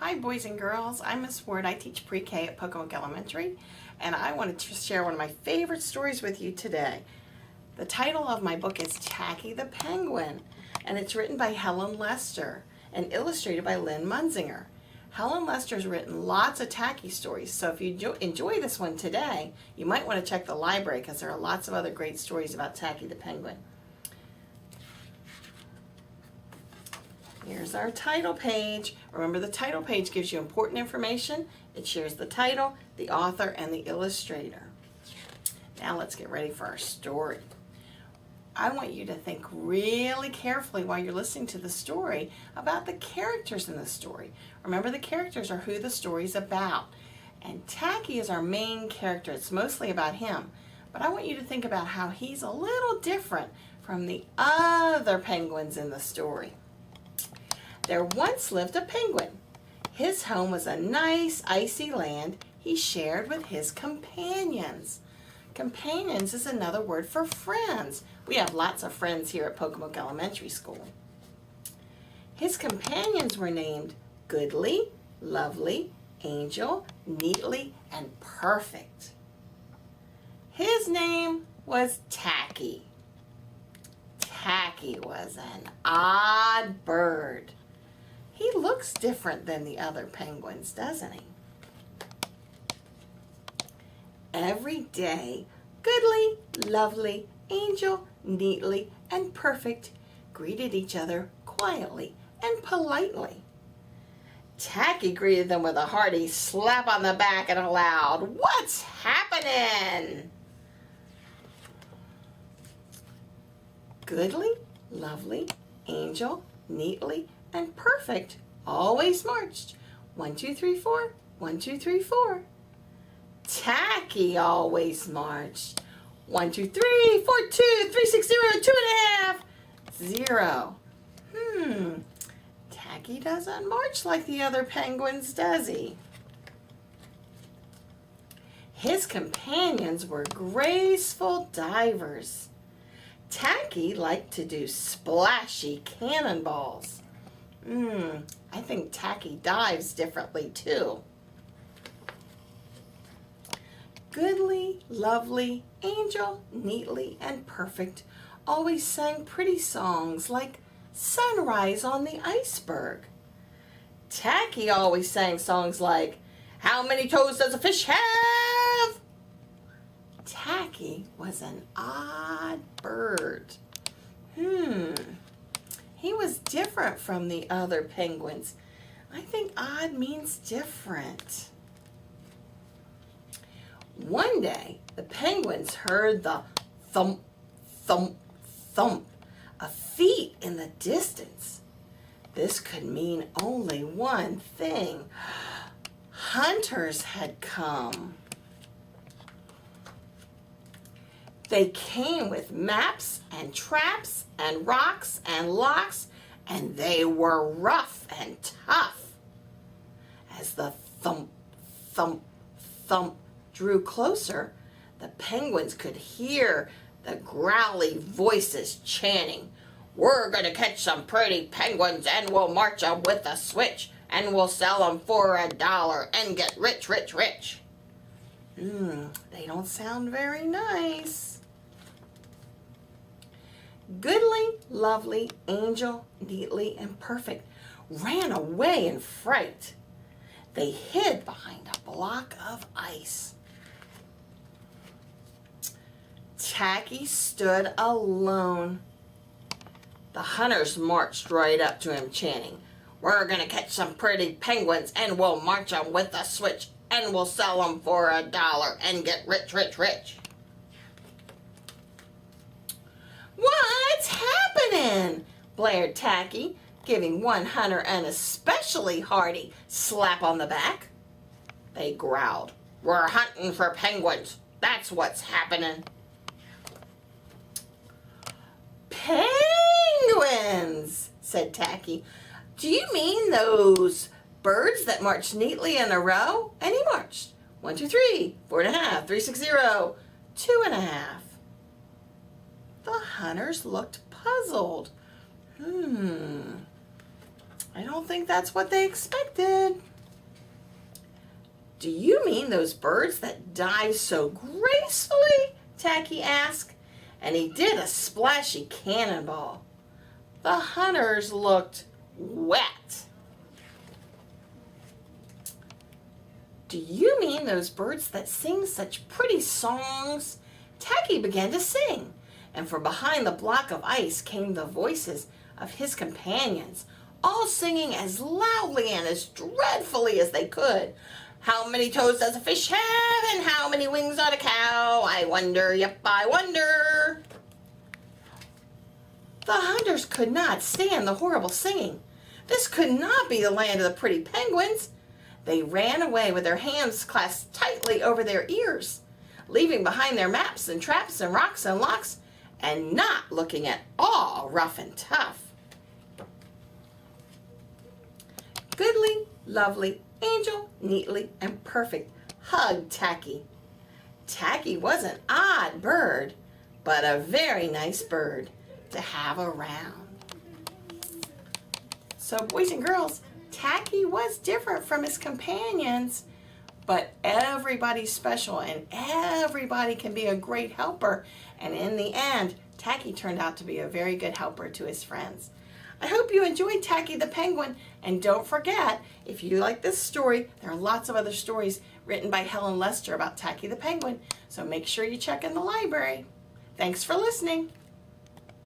Hi boys and girls, I'm Miss Ward. I teach pre-K at Pocomoke Elementary, and I wanted to share one of my favorite stories with you today. The title of my book is Tacky the Penguin, and it's written by Helen Lester and illustrated by Lynn Munzinger. Helen Lester's written lots of tacky stories, so if you enjoy this one today, you might want to check the library because there are lots of other great stories about Tacky the Penguin. Here's our title page. Remember, the title page gives you important information. It shares the title, the author, and the illustrator. Now let's get ready for our story. I want you to think really carefully while you're listening to the story about the characters in the story. Remember, the characters are who the story's about. And Tacky is our main character. It's mostly about him. But I want you to think about how he's a little different from the other penguins in the story. There once lived a penguin. His home was a nice, icy land he shared with his companions. Companions is another word for friends. We have lots of friends here at Pocomoke Elementary School. His companions were named Goodly, Lovely, Angel, Neatly, and Perfect. His name was Tacky. Tacky was an odd bird. He looks different than the other penguins, doesn't he? Every day, Goodly, Lovely, Angel, Neatly, and Perfect greeted each other quietly and politely. Tacky greeted them with a hearty slap on the back and a loud, "What's happening?" Goodly, Lovely, Angel, Neatly, and Perfect always marched 1, 2, 3, 4, 1, 2, 3, 4. Tacky always marched 1, 2, 3, 4, 2, 3, 6, 0, 2.5, 0. Tacky doesn't march like the other penguins, does he? His companions were graceful divers. Tacky liked to do splashy cannonballs. I think Tacky dives differently too. Goodly, Lovely, Angel, Neatly, and Perfect always sang pretty songs like Sunrise on the Iceberg. Tacky always sang songs like, "How many toes does a fish have?" Tacky was an odd bird. He was different from the other penguins. I think odd means different. One day, the penguins heard the thump, thump, thump of feet in the distance. This could mean only one thing. Hunters had come. They came with maps and traps and rocks and locks, and they were rough and tough. As the thump, thump, thump drew closer, the penguins could hear the growly voices chanting, "We're going to catch some pretty penguins and we'll march 'em with a switch and we'll sell 'em for $1 and get rich, rich, rich." They don't sound very nice. Goodly, Lovely, Angel, Neatly, and Perfect ran away in fright. They hid behind a block of ice. Tacky stood alone. The hunters marched right up to him chanting, "We're going to catch some pretty penguins and we'll march 'em with a switch and we'll sell 'em for $1 and get rich, rich, rich." "What's happening?" blared Tacky, giving one hunter an especially hearty slap on the back. They growled, "We're hunting for penguins. That's what's happening." "Penguins," said Tacky. "Do you mean those birds that march neatly in a row?" And he marched 1, 2, 3, 4.5, 3, 6, 0, 2.5. The hunters looked puzzled. I don't think that's what they expected. Do you mean those birds that dive so gracefully? Tacky asked, and he did a splashy cannonball. The hunters looked wet. Do you mean those birds that sing such pretty songs? Tacky began to sing, and from behind the block of ice came the voices of his companions, all singing as loudly and as dreadfully as they could. How many toes does a fish have, and how many wings on a cow? I wonder, yep, I wonder. The hunters could not stand the horrible singing. This could not be the land of the pretty penguins. They ran away with their hands clasped tightly over their ears, leaving behind their maps and traps and rocks and locks, and not looking at all rough and tough. Goodly, lovely, angel, neatly, and perfect hugged Tacky. Tacky was an odd bird, but a very nice bird to have around. So boys and girls, Tacky was different from his companions, but everybody's special and everybody can be a great helper. And in the end, Tacky turned out to be a very good helper to his friends. I hope you enjoyed Tacky the Penguin, and don't forget, if you like this story, there are lots of other stories written by Helen Lester about Tacky the Penguin, so make sure you check in the library. Thanks for listening.